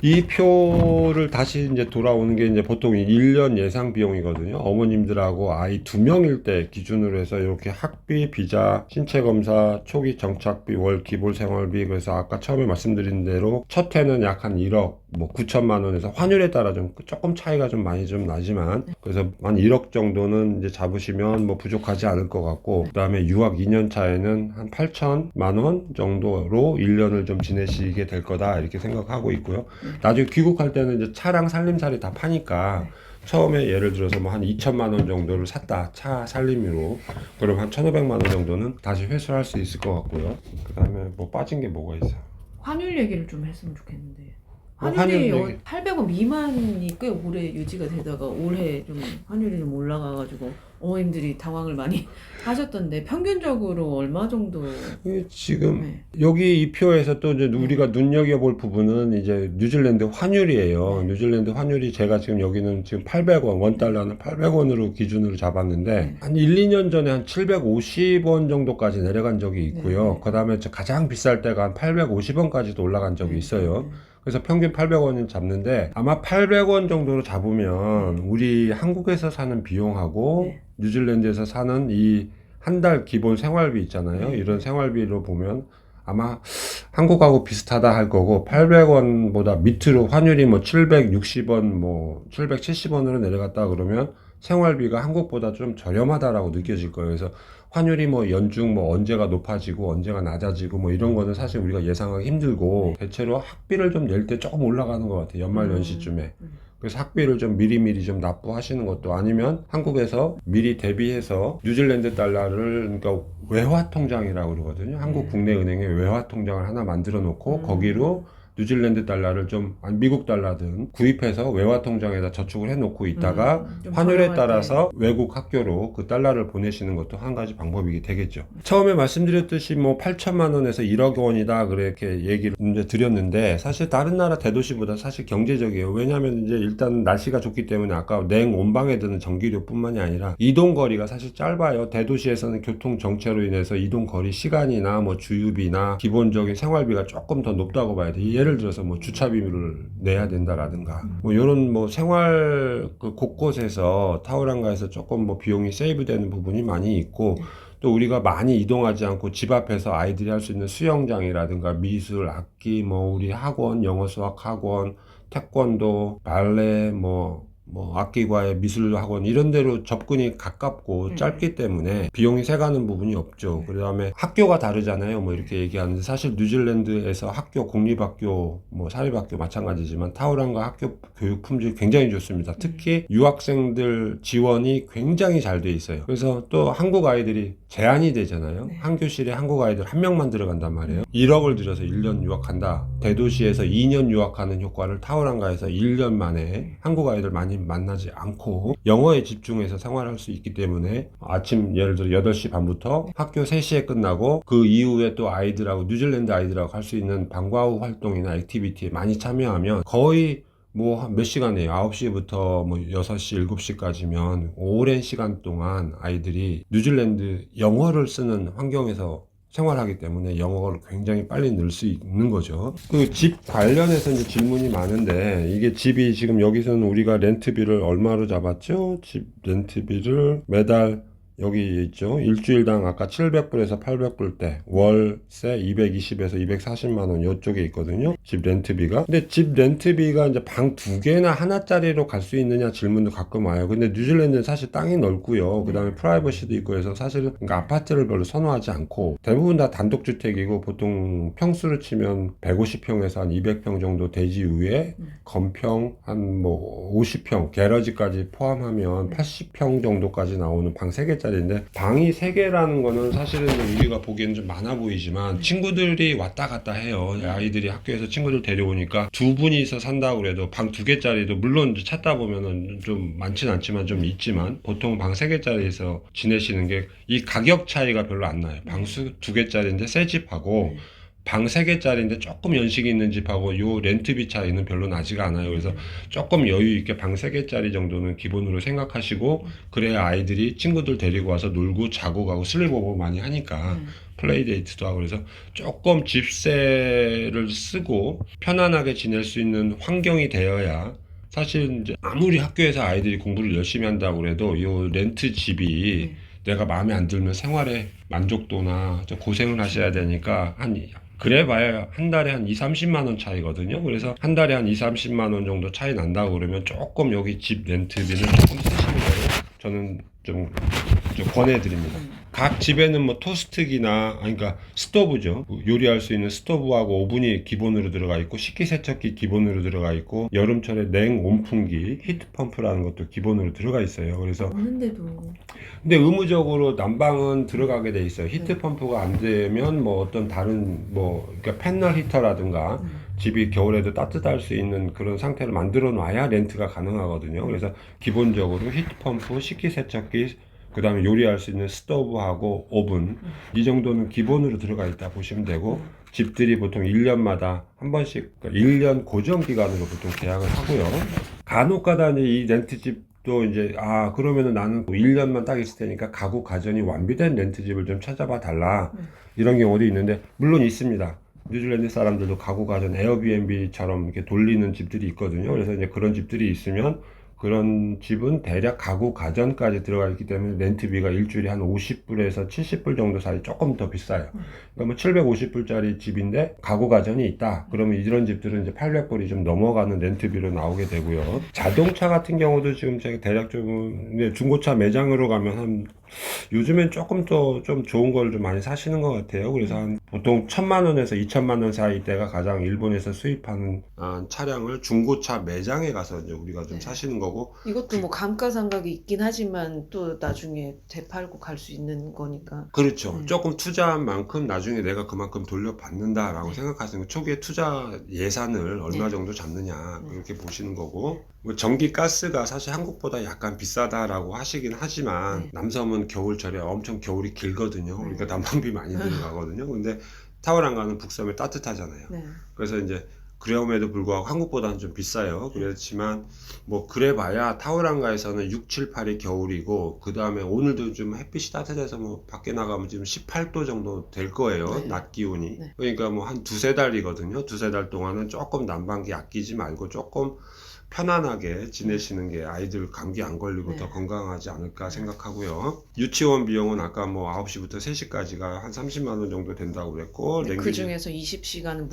이 표를 다시 이제 돌아오는 게 이제 보통 1년 예상 비용이거든요. 어머님들하고 아이 2명일 때 기준으로 해서 이렇게 학비, 비자, 신체 검사, 초기 정착비, 월 기본 생활비 그래서 아까 처음에 말씀드린 대로 첫 해는 약 한 1억 뭐 9천만 원에서 환율에 따라 좀 조금 차이가 좀 많이 좀 나지만 그래서 한 1억 정도는 이제 잡으시면 뭐 부족하지 않을 것 같고 그다음에 유학 2년 차에는 한 8천만 원 정도로 1년을 좀 지내시게 될 거다 이렇게 생각하고 있고요. 나중에 귀국할 때는 이제 차랑 살림살이 다 파니까 처음에 예를 들어서 뭐 한 2천만 원 정도를 샀다 차 살림으로 그럼 한 1,500만 원 정도는 다시 회수를 할 수 있을 것 같고요. 그다음에 뭐 빠진 게 뭐가 있어? 환율 얘기를 좀 했으면 좋겠는데 뭐 환율이 환율 얘기. 800원 미만이 꽤 오래 유지가 되다가 올해 좀 환율이 좀 올라가가지고 어머님들이 당황을 많이 하셨던데 평균적으로 얼마 정도? 이게 지금 네. 여기 이 표에서 또 이제 우리가 눈여겨볼 부분은 이제 뉴질랜드 환율이에요. 네. 뉴질랜드 환율이 제가 지금 여기는 지금 800원, 원 달러는 800원으로 기준으로 잡았는데 네. 한 1, 2년 전에 한 750원 정도까지 내려간 적이 있고요. 네. 그다음에 가장 비쌀 때가 한 850원까지도 올라간 적이 있어요. 그래서 평균 800원을 잡는데 아마 800원 정도로 잡으면 우리 한국에서 사는 비용하고 네. 뉴질랜드에서 사는 이 한 달 기본 생활비 있잖아요. 네. 이런 생활비로 보면 아마 한국하고 비슷하다 할 거고 800원보다 밑으로 환율이 뭐 760원 뭐 770원으로 내려갔다 그러면 생활비가 한국보다 좀 저렴하다라고 느껴질 거예요. 그래서 환율이 뭐 연중 뭐 언제가 높아지고 언제가 낮아지고 뭐 이런 거는 사실 우리가 예상하기 힘들고 대체로 학비를 좀 낼 때 조금 올라가는 것 같아요. 연말 연시쯤에. 그래서 학비를 좀 미리미리 좀 납부하시는 것도 아니면 한국에서 미리 대비해서 뉴질랜드 달러를 그러니까 외화 통장이라고 그러거든요. 한국 국내 은행에 외화 통장을 하나 만들어 놓고 거기로 뉴질랜드 달러를 좀 아니 미국 달러든 구입해서 외화 통장에다 저축을 해 놓고 있다가 좀 환율에 저렴할 따라서 외국 학교로 그 달러를 보내시는 것도 한 가지 방법이 되겠죠. 처음에 말씀드렸듯이 뭐 8천만 원에서 1억 원이다 그렇게 얘기를 이제 드렸는데 사실 다른 나라 대도시보다 사실 경제적이에요. 왜냐하면 이제 일단 날씨가 좋기 때문에 아까 냉 온방에 드는 전기료뿐만이 아니라 이동 거리가 사실 짧아요. 대도시에서는 교통 정체로 인해서 이동 거리 시간이나 뭐 주유비나 기본적인 생활비가 조금 더 높다고 봐야 돼. 예를 들어서 뭐 주차비를 내야 된다라든가 뭐 이런 뭐 생활 그 곳곳에서 타우랑가에서 조금 뭐 비용이 세이브되는 부분이 많이 있고 또 우리가 많이 이동하지 않고 집 앞에서 아이들이 할 수 있는 수영장이라든가 미술, 악기, 뭐 우리 학원, 영어 수학 학원, 태권도, 발레, 뭐 악기과의 미술 학원 이런 데로 접근이 가깝고 짧기 때문에 비용이 새가는 부분이 없죠. 그다음에 학교가 다르잖아요. 뭐 이렇게 얘기하는데 사실 뉴질랜드에서 학교, 공립학교, 뭐 사립학교 마찬가지지만 타우랑가 학교 교육 품질이 굉장히 좋습니다. 특히 유학생들 지원이 굉장히 잘 돼 있어요. 그래서 또 한국 아이들이 제한이 되잖아요. 한 교실에 한국 아이들 한 명만 들어간단 말이에요. 1억을 들여서 1년 유학한다. 대도시에서 2년 유학하는 효과를 타우랑가에서 1년 만에 한국 아이들 많이 만나지 않고 영어에 집중해서 생활할 수 있기 때문에 아침 예를 들어 8시 반부터 학교 3시에 끝나고 그 이후에 또 아이들하고 뉴질랜드 아이들하고 할 수 있는 방과 후 활동이나 액티비티에 많이 참여하면 거의 뭐 몇 시간이에요. 9시부터 뭐 6시, 7시까지면 오랜 시간 동안 아이들이 뉴질랜드 영어를 쓰는 환경에서 생활하기 때문에 영어를 굉장히 빨리 늘 수 있는 거죠. 그 집 관련해서 이제 질문이 많은데 이게 집이 지금 여기서는 우리가 렌트비를 얼마로 잡았죠? 집 렌트비를 매달 여기 있죠. 일주일당 아까 700불에서 800불 대 월세 220에서 240만 원 이쪽에 있거든요. 집 렌트비가. 근데 집 렌트비가 이제 방 2개나 하나짜리로 갈 수 있느냐 질문도 가끔 와요. 근데 뉴질랜드는 사실 땅이 넓고요. 그다음에 프라이버시도 있고 해서 사실은 그러니까 아파트를 별로 선호하지 않고 대부분 다 단독주택이고 보통 평수를 치면 150평에서 한 200평 정도 대지 위에 건평 한 뭐 50평 게러지까지 포함하면 80평 정도까지 나오는 방 3개짜리 인데 방이 3개라는 거는 사실은 우리가 보기에는 좀 많아 보이지만 친구들이 왔다 갔다 해요. 아이들이 학교에서 친구들 데려오니까 두 분이서 산다고 그래도 방 2개짜리도 물론 찾다 보면은 좀 많진 않지만 좀 있지만 보통 방 3개짜리에서 지내시는 게 이 가격 차이가 별로 안 나요. 방수 2개짜리인데 새 집하고 방 3개짜리인데 조금 연식이 있는 집하고 요 렌트비 차이는 별로 나지가 않아요. 그래서 조금 여유 있게 방 3개짜리 정도는 기본으로 생각하시고 그래야 아이들이 친구들 데리고 와서 놀고 자고 가고 슬립오버 많이 하니까 플레이데이트도 하고 그래서 조금 집세를 쓰고 편안하게 지낼 수 있는 환경이 되어야 사실 이제 아무리 학교에서 아이들이 공부를 열심히 한다고 그래도 요 렌트 집이 내가 마음에 안 들면 생활에 만족도나 좀 고생을 하셔야 되니까 한 그래봐야 한 달에 한 2, 30만 원 차이거든요. 그래서 한 달에 한 2, 30만 원 정도 차이 난다고 그러면 조금 여기 집 렌트비는 조금 쓰시는 거예요. 저는 좀 권해드립니다. 각 집에는 뭐 토스트기나 그러니까 스토브죠. 요리할 수 있는 스토브하고 오븐이 기본으로 들어가 있고 식기세척기 기본으로 들어가 있고 여름철에 냉 온풍기 히트펌프라는 것도 기본으로 들어가 있어요. 그래서 없는데도 근데 의무적으로 난방은 들어가게 돼 있어요. 히트펌프가 안 되면 뭐 어떤 다른 뭐 그러니까 패널 히터라든가 집이 겨울에도 따뜻할 수 있는 그런 상태를 만들어 놔야 렌트가 가능하거든요. 그래서 기본적으로 히트펌프, 식기세척기, 그 다음에 요리할 수 있는 스토브하고 오븐 이 정도는 기본으로 들어가 있다 보시면 되고 집들이 보통 1년마다 한 번씩 1년 고정 기간으로 보통 계약을 하고요. 간혹 가다 이제 이 렌트집도 이제 그러면은 나는 1년만 딱 있을 테니까 가구 가전이 완비된 렌트집을 좀 찾아봐 달라 이런 경우도 있는데 물론 있습니다. 뉴질랜드 사람들도 가구 가전 에어비앤비처럼 이렇게 돌리는 집들이 있거든요. 그래서 이제 그런 집들이 있으면 그런 집은 대략 가구 가전까지 들어가 있기 때문에 렌트비가 일주일에 한 50불에서 70불 정도 사이 조금 더 비싸요. 그러니까 뭐 750불짜리 집인데 가구 가전이 있다. 그러면 이런 집들은 이제 800불이 좀 넘어가는 렌트비로 나오게 되고요. 자동차 같은 경우도 지금 제가 대략 좀 중고차 매장으로 가면 한 요즘엔 조금 더 좀 좋은 걸 좀 많이 사시는 것 같아요. 그래서 한 보통 1,000만 원에서 2,000만 원 사이 때가 가장 일본에서 수입하는 차량을 중고차 매장에 가서 이제 우리가 좀 사시는 거고 이것도 뭐 감가상각이 있긴 하지만 또 나중에 되팔고 갈 수 있는 거니까. 그렇죠. 조금 투자한 만큼 나중에 내가 그만큼 돌려받는다라고 생각하시는 거. 초기에 투자 예산을 얼마 정도 잡느냐 그렇게 보시는 거고 뭐 전기 가스가 사실 한국보다 약간 비싸다라고 하시긴 하지만 남섬은 겨울철에 엄청 겨울이 길거든요. 그러니까 난방비 많이 들어가거든요. 근데 타워랑가는 북섬에 따뜻하잖아요. 그래서 이제 그럼에도 불구하고 한국보다는 좀 비싸요. 그렇지만 뭐 그래봐야 타워랑가에서는 6, 7, 8이 겨울이고 그 다음에 오늘도 좀 햇빛이 따뜻해서 뭐 밖에 나가면 지금 18도 정도 될 거예요. 낮 기온이. 그러니까 뭐 한 두세 달이거든요. 두세 달 동안은 조금 난방기 아끼지 말고 조금 편안하게 지내시는 게 아이들 감기 안 걸리고 더 건강하지 않을까 생각하고요. 유치원 비용은 아까 뭐 9시부터 3시까지가 한 30만 원 정도 된다고 그랬고 그 중에서 20시간은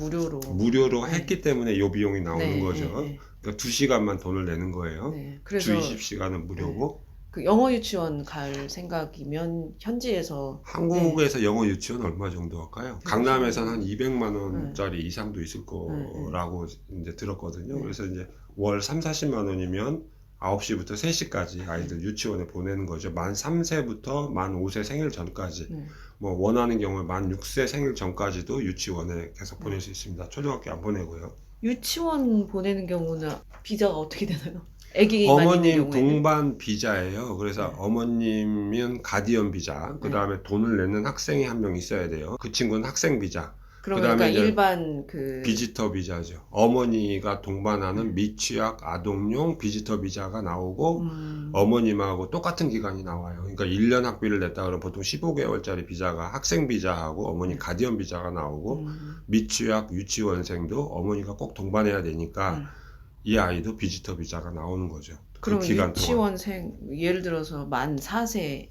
무료로 했기 때문에 이 비용이 나오는 거죠. 그러니까 2시간만 돈을 내는 거예요. 그래서 주 20시간은 무료고 그 영어 유치원 갈 생각이면 현지에서 한국에서 영어 유치원 얼마 정도 할까요? 강남에서는 한 200만 원짜리 이상도 있을 거라고 이제 들었거든요. 그래서 이제 월 3, 40만 원이면 9시부터 3시까지 아이들 유치원에 보내는 거죠. 만 3세부터 만 5세 생일 전까지. 뭐 원하는 경우에 만 6세 생일 전까지도 유치원에 계속 보낼 수 있습니다. 초등학교 안 보내고요. 유치원 보내는 경우는 비자가 어떻게 되나요? 애기만 있는 어머님 경우에는? 동반 비자예요. 그래서 어머님은 가디언 비자, 그 다음에 돈을 내는 학생이 한 명 있어야 돼요. 그 친구는 학생 비자. 그러면 그다음에 그러니까 이제 일반 그 비지터 비자죠. 어머니가 동반하는 미취학 아동용 비지터 비자가 나오고 어머님하고 똑같은 기간이 나와요. 그러니까 1년 학비를 냈다 그러면 보통 15개월짜리 비자가 학생 비자하고 어머니 가디언 비자가 나오고 미취학 유치원생도 어머니가 꼭 동반해야 되니까 이 아이도 비지터 비자가 나오는 거죠. 그 그러면 기간 동안. 유치원생 예를 들어서 만 4세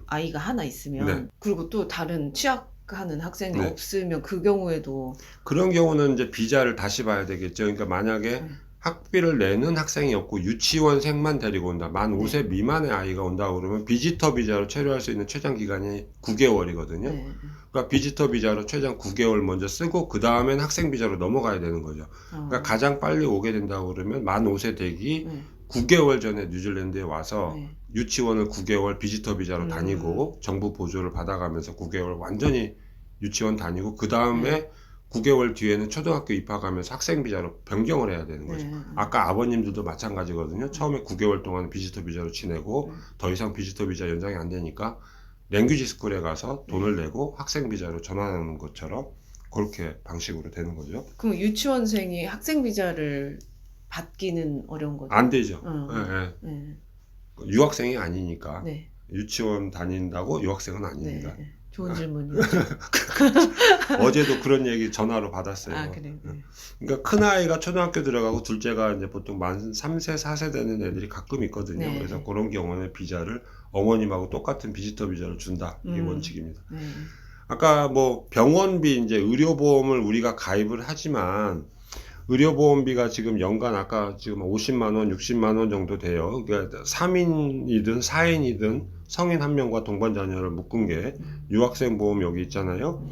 아이가 하나 있으면 그리고 또 다른 취학하는 학생이 없으면 그 경우에도 그런 경우는 이제 비자를 다시 봐야 되겠죠. 그러니까 만약에 학비를 내는 학생이 없고 유치원생만 데리고 온다. 만 5세 미만의 아이가 온다 그러면 비지터 비자로 체류할 수 있는 최장 기간이 9개월이거든요. 그러니까 비지터 비자로 최장 9개월 먼저 쓰고 그 다음엔 학생 비자로 넘어가야 되는 거죠. 그러니까 가장 빨리 오게 된다고 그러면 만 5세 되기 9개월 전에 뉴질랜드에 와서 유치원을 9개월 비지터 비자로 다니고 정부 보조를 받아가면서 9개월 완전히 유치원 다니고 그 다음에 9개월 뒤에는 초등학교 입학하면서 학생 비자로 변경을 해야 되는 거죠. 아까 아버님들도 마찬가지거든요. 처음에 9개월 동안 비지터 비자로 지내고 더 이상 비지터 비자 연장이 안 되니까 랭귀지 스쿨에 가서 돈을 내고 학생 비자로 전환하는 것처럼 그렇게 방식으로 되는 거죠. 그럼 유치원생이 학생 비자를 받기는 어려운 거죠? 안 되죠. 유학생이 아니니까. 유치원 다닌다고 유학생은 아닙니다. 좋은 질문이요. 어제도 그런 얘기 전화로 받았어요. 아, 그래. 그러니까 큰 아이가 초등학교 들어가고 둘째가 이제 보통 만 3세, 4세 되는 애들이 가끔 있거든요. 그래서 그런 경우는 비자를 어머님하고 똑같은 비지터 비자를 준다. 이게 원칙입니다. 아까 뭐 병원비 이제 의료보험을 우리가 가입을 하지만 의료보험비가 지금 연간 아까 지금 50만 원, 60만 원 정도 돼요. 그러니까 3인이든 4인이든 성인 한 명과 동반 자녀를 묶은 게 유학생 보험 여기 있잖아요.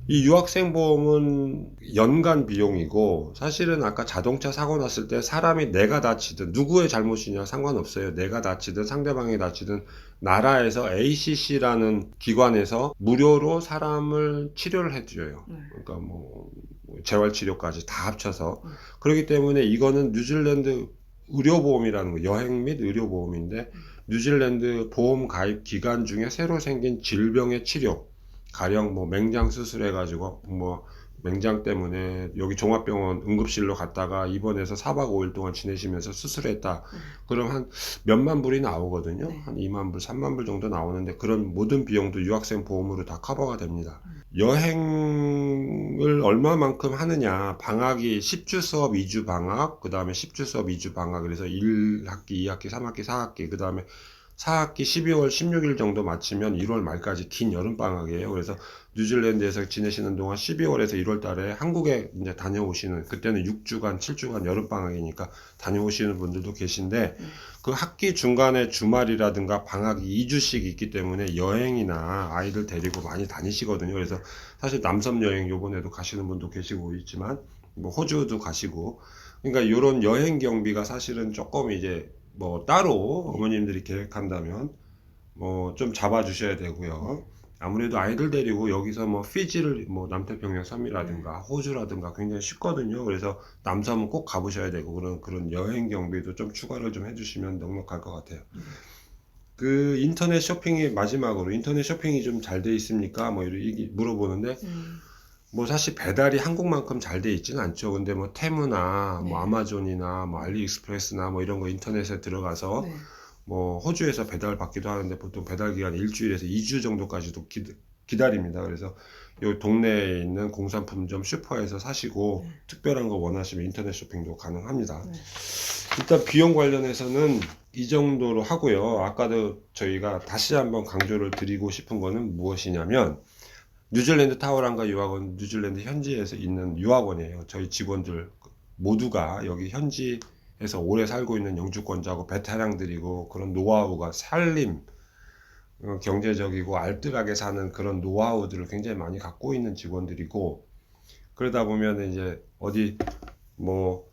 이 유학생 보험은 연간 비용이고 사실은 아까 자동차 사고 났을 때 사람이 내가 다치든 누구의 잘못이냐 상관없어요. 내가 다치든 상대방이 다치든 나라에서 ACC라는 기관에서 무료로 사람을 치료를 해줘요. 그러니까 뭐 재활치료까지 다 합쳐서. 그렇기 때문에 이거는 뉴질랜드 의료보험이라는 거, 여행 및 의료보험인데 뉴질랜드 보험 가입 기간 중에 새로 생긴 질병의 치료, 가령 뭐 맹장 수술해가지고 뭐 맹장 때문에 여기 종합병원 응급실로 갔다가 입원해서 4박 5일 동안 지내시면서 수술했다. 그럼 한 몇만 불이 나오거든요. 네. 한 2만 불, 3만 불 정도 나오는데 그런 모든 비용도 유학생 보험으로 다 커버가 됩니다. 여행을 얼마만큼 하느냐. 방학이 10주 수업 2주 방학, 그 다음에 10주 수업 2주 방학. 그래서 1학기, 2학기, 3학기, 4학기, 그 다음에 4학기 12월 16일 정도 마치면 1월 말까지 긴 여름방학이에요. 그래서 뉴질랜드에서 지내시는 동안 12월에서 1월 달에 한국에 이제 다녀오시는, 그때는 6주간, 7주간 여름방학이니까 다녀오시는 분들도 계신데, 그 학기 중간에 주말이라든가 방학이 2주씩 있기 때문에 여행이나 아이들 데리고 많이 다니시거든요. 그래서 사실 남섬 여행 요번에도 가시는 분도 계시고 있지만, 뭐 호주도 가시고, 그러니까 이런 여행 경비가 사실은 조금 이제 뭐 따로 어머님들이 계획한다면 뭐 좀 잡아주셔야 되고요. 아무래도 아이들 데리고 여기서 뭐 피지를 뭐 남태평양 섬이라든가 호주라든가 굉장히 쉽거든요. 그래서 남섬은 꼭 가보셔야 되고 그런 여행 경비도 좀 추가를 좀 해주시면 넉넉할 것 같아요. 그 인터넷 쇼핑이 마지막으로 인터넷 쇼핑이 좀 잘 돼 있습니까? 뭐 이렇게 물어보는데 뭐 사실 배달이 한국만큼 잘 돼 있지는 않죠. 근데 뭐 테무나 뭐 아마존이나 뭐 알리익스프레스나 뭐 이런 거 인터넷에 들어가서 뭐 호주에서 배달 받기도 하는데 보통 배달 기간 일주일에서 2주 정도까지도 기다립니다. 그래서 요 동네에 있는 공산품점 슈퍼에서 사시고 특별한 거 원하시면 인터넷 쇼핑도 가능합니다. 일단 비용 관련해서는 이 정도로 하고요. 아까도 저희가 다시 한번 강조를 드리고 싶은 거는 무엇이냐면 뉴질랜드 타오랑가 유학원 뉴질랜드 현지에서 있는 유학원이에요. 저희 직원들 모두가 여기 현지에서 오래 살고 있는 영주권자고 베테랑들이고 그런 노하우가 살림, 경제적이고 알뜰하게 사는 그런 노하우들을 굉장히 많이 갖고 있는 직원들이고, 그러다 보면 이제 어디 뭐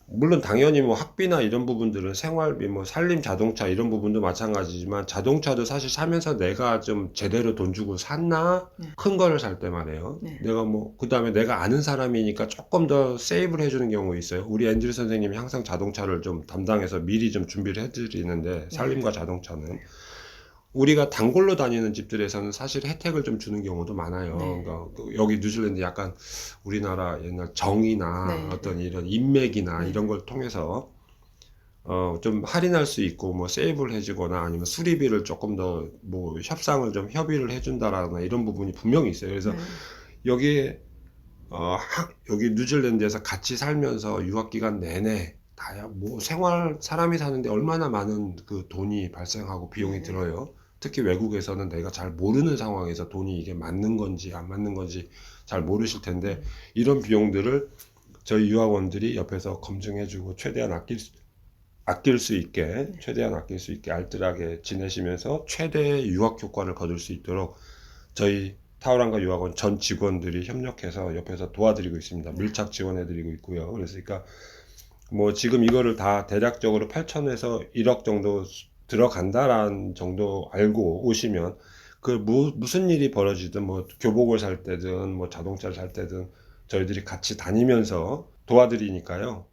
물론 당연히 뭐 학비나 이런 부분들은 생활비, 뭐 살림 자동차 이런 부분도 마찬가지지만 자동차도 사실 사면서 내가 좀 제대로 돈 주고 샀나? 큰 거를 살 때 말이에요. 내가 뭐 그 다음에 내가 아는 사람이니까 조금 더 세이브를 해주는 경우 있어요. 우리 앤드류 선생님이 항상 자동차를 좀 담당해서 미리 좀 준비를 해드리는데 살림과 자동차는 우리가 단골로 다니는 집들에서는 사실 혜택을 좀 주는 경우도 많아요. 그러니까 여기 뉴질랜드 약간 우리나라 옛날 정이나 어떤 이런 인맥이나 이런 걸 통해서 좀 할인할 수 있고 뭐 세이브를 해주거나 아니면 수리비를 조금 더 뭐 협상을 좀 협의를 해준다라거나 이런 부분이 분명히 있어요. 그래서 여기 여기 뉴질랜드에서 같이 살면서 유학 기간 내내 다야 뭐 생활 사람이 사는데 얼마나 많은 그 돈이 발생하고 비용이 들어요. 특히 외국에서는 내가 잘 모르는 상황에서 돈이 이게 맞는 건지 안 맞는 건지 잘 모르실 텐데 이런 비용들을 저희 유학원들이 옆에서 검증해주고 최대한 아낄 수 있게 최대한 아낄 수 있게 알뜰하게 지내시면서 최대의 유학 효과를 거둘 수 있도록 저희 타오랑가 유학원 전 직원들이 협력해서 옆에서 도와드리고 있습니다. 밀착 지원해드리고 있고요. 그러니까 뭐 지금 이거를 다 대략적으로 8천에서 1억 정도 들어간다라는 정도 알고 오시면 그 무슨 일이 벌어지든 뭐 교복을 살 때든 뭐 자동차를 살 때든 저희들이 같이 다니면서 도와드리니까요.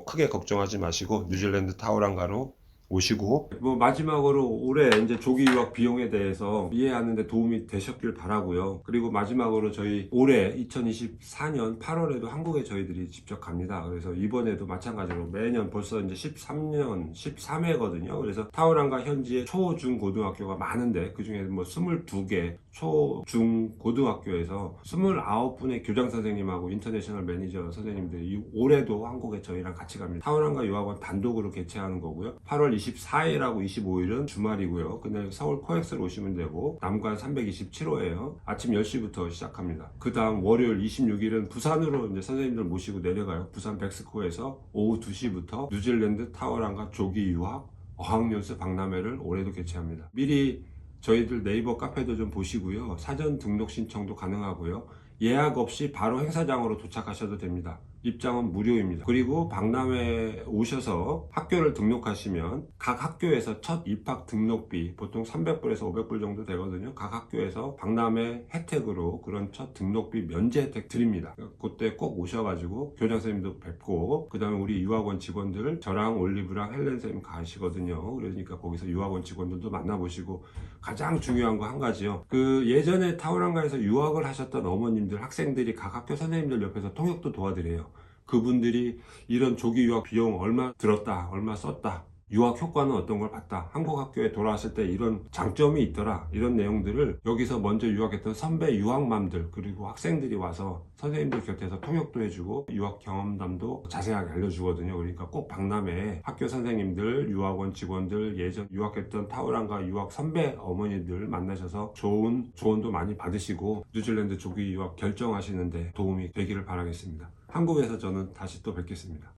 크게 걱정하지 마시고 뉴질랜드 타오랑가로 오시고 뭐 마지막으로 올해 이제 조기 유학 비용에 대해서 이해하는데 도움이 되셨길 바라고요. 그리고 마지막으로 저희 올해 2024년 8월에도 한국에 저희들이 직접 갑니다. 그래서 이번에도 마찬가지로 매년 벌써 이제 13년 13회거든요. 그래서 타오랑가 현지에 초, 중, 고등학교가 많은데 그 중에 뭐 22개 초, 중, 고등학교에서 29분의 교장 선생님하고 인터내셔널 매니저 선생님들이 올해도 한국에 저희랑 같이 갑니다. 타오랑과 유학원 단독으로 개최하는 거고요. 8월 24일하고 25일은 주말이고요. 그날 서울 코엑스로 오시면 되고 남관 327호예요. 아침 10시부터 시작합니다. 그 다음 월요일 26일은 부산으로 이제 선생님들 모시고 내려가요. 부산 백스코에서 오후 2시부터 뉴질랜드 타오랑과 조기 유학 어학연수 박람회를 올해도 개최합니다. 미리 저희들 네이버 카페도 좀 보시고요. 사전 등록 신청도 가능하고요. 예약 없이 바로 행사장으로 도착하셔도 됩니다. 입장은 무료입니다. 그리고 박람회 오셔서 학교를 등록하시면 각 학교에서 첫 입학 등록비 보통 300불에서 500불 정도 되거든요. 각 학교에서 박람회 혜택으로 그런 첫 등록비 면제 혜택 드립니다. 그때 꼭 오셔가지고 교장 선생님도 뵙고 그 다음에 우리 유학원 직원들 저랑 올리브랑 헬렌 선생님 가시거든요. 그러니까 거기서 유학원 직원들도 만나보시고 가장 중요한 거 한 가지요. 그 예전에 타오랑가에서 유학을 하셨던 어머님들 학생들이 각 학교 선생님들 옆에서 통역도 도와드려요. 그분들이 이런 조기 유학 비용 얼마 들었다, 얼마 썼다, 유학 효과는 어떤 걸 봤다, 한국 학교에 돌아왔을 때 이런 장점이 있더라, 이런 내용들을 여기서 먼저 유학했던 선배 유학맘들 그리고 학생들이 와서 선생님들 곁에서 통역도 해주고 유학 경험담도 자세하게 알려주거든요. 그러니까 꼭 박람회에 학교 선생님들, 유학원 직원들, 예전 유학했던 타오랑가 유학 선배 어머니들 만나셔서 좋은 조언도 많이 받으시고 뉴질랜드 조기 유학 결정하시는데 도움이 되기를 바라겠습니다. 한국에서 저는 다시 또 뵙겠습니다.